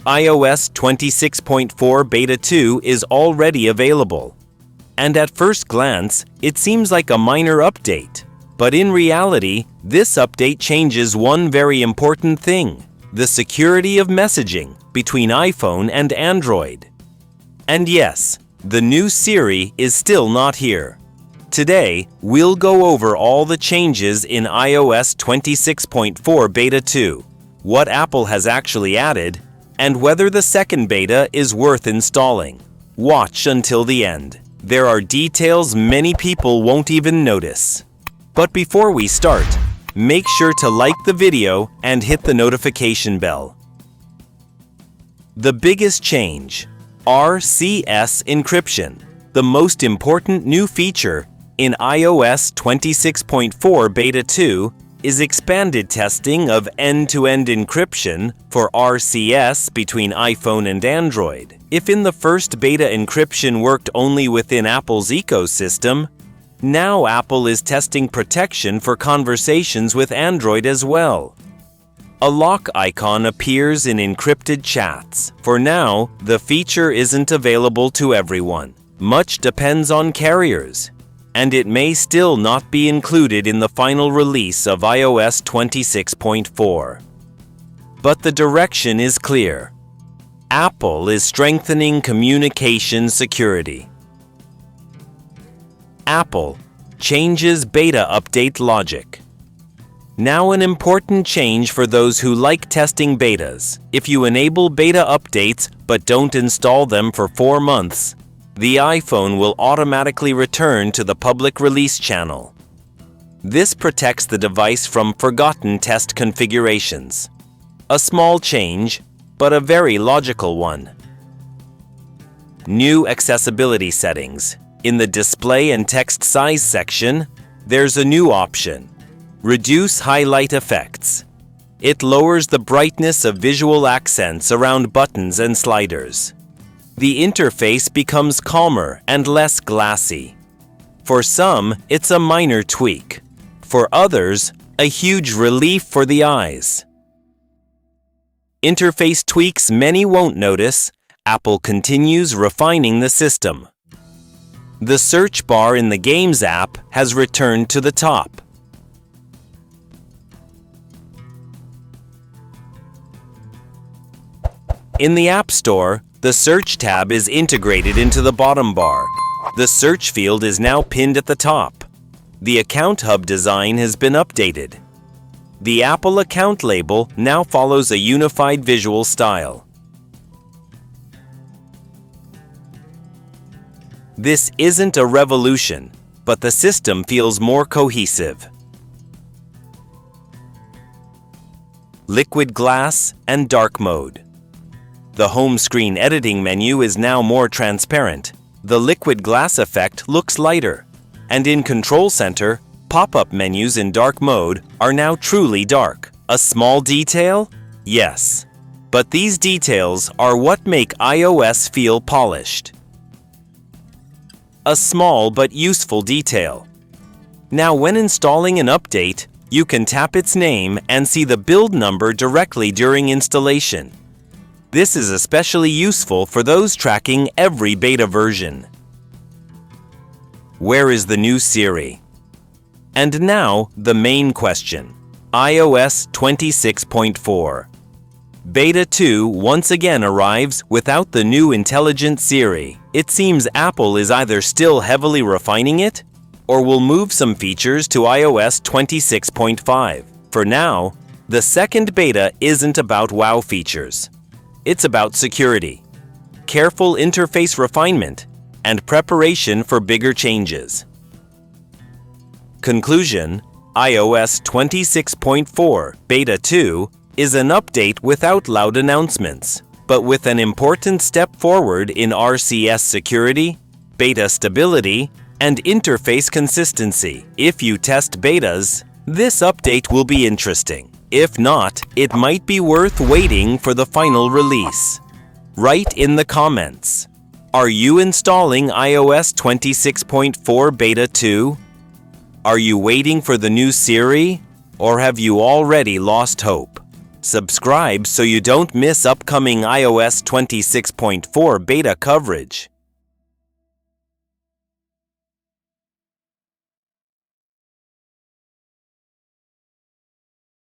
iOS 26.4 Beta 2 is already available. And at first glance, it seems like a minor update. But in reality, this update changes one very important thing: the security of messaging between iPhone and Android. And yes, the new Siri is still not here. Today, we'll go over all the changes in iOS 26.4 Beta 2, what Apple has actually added, and whether the second beta is worth installing. Watch until the end. There are details many people won't even notice. But before we start, make sure to like the video and hit the notification bell. The biggest change: RCS encryption, the most important new feature in iOS 26.4 Beta 2 is expanded testing of end-to-end encryption for RCS between iPhone and Android. If in the first beta encryption worked only within Apple's ecosystem, now Apple is testing protection for conversations with Android as well. A lock icon appears in encrypted chats. For now, the feature isn't available to everyone. Much depends on carriers, and it may still not be included in the final release of iOS 26.4. But the direction is clear. Apple is strengthening communication security. Apple changes beta update logic. Now an important change for those who like testing betas. If you enable beta updates but don't install them for 4 months, the iPhone will automatically return to the public release channel. This protects the device from forgotten test configurations. A small change, but a very logical one. New accessibility settings. In the display and text size section, there's a new option: reduce highlight effects. It lowers the brightness of visual accents around buttons and sliders. The interface becomes calmer and less glassy. For some, it's a minor tweak. For others, a huge relief for the eyes. Interface tweaks many won't notice. Apple continues refining the system. The search bar in the Games app has returned to the top. In the App Store, the Search tab is integrated into the bottom bar. The search field is now pinned at the top. The Account Hub design has been updated. The Apple account label now follows a unified visual style. This isn't a revolution, but the system feels more cohesive. Liquid glass and dark mode. The home screen editing menu is now more transparent. The liquid glass effect looks lighter. And in Control Center, pop-up menus in dark mode are now truly dark. A small detail? Yes. But these details are what make iOS feel polished. A small but useful detail. Now when installing an update, you can tap its name and see the build number directly during installation. This is especially useful for those tracking every beta version. Where is the new Siri? And now, the main question: iOS 26.4. Beta 2 once again arrives without the new intelligent Siri. It seems Apple is either still heavily refining it, or will move some features to iOS 26.5. For now, the second beta isn't about wow features. It's about security, careful interface refinement, and preparation for bigger changes. Conclusion: iOS 26.4 Beta 2 is an update without loud announcements, but with an important step forward in RCS security, beta stability, and interface consistency. If you test betas, this update will be interesting. If not, it might be worth waiting for the final release. Write in the comments: are you installing iOS 26.4 Beta 2? Are you waiting for the new Siri? Or have you already lost hope? Subscribe so you don't miss upcoming iOS 26.4 beta coverage.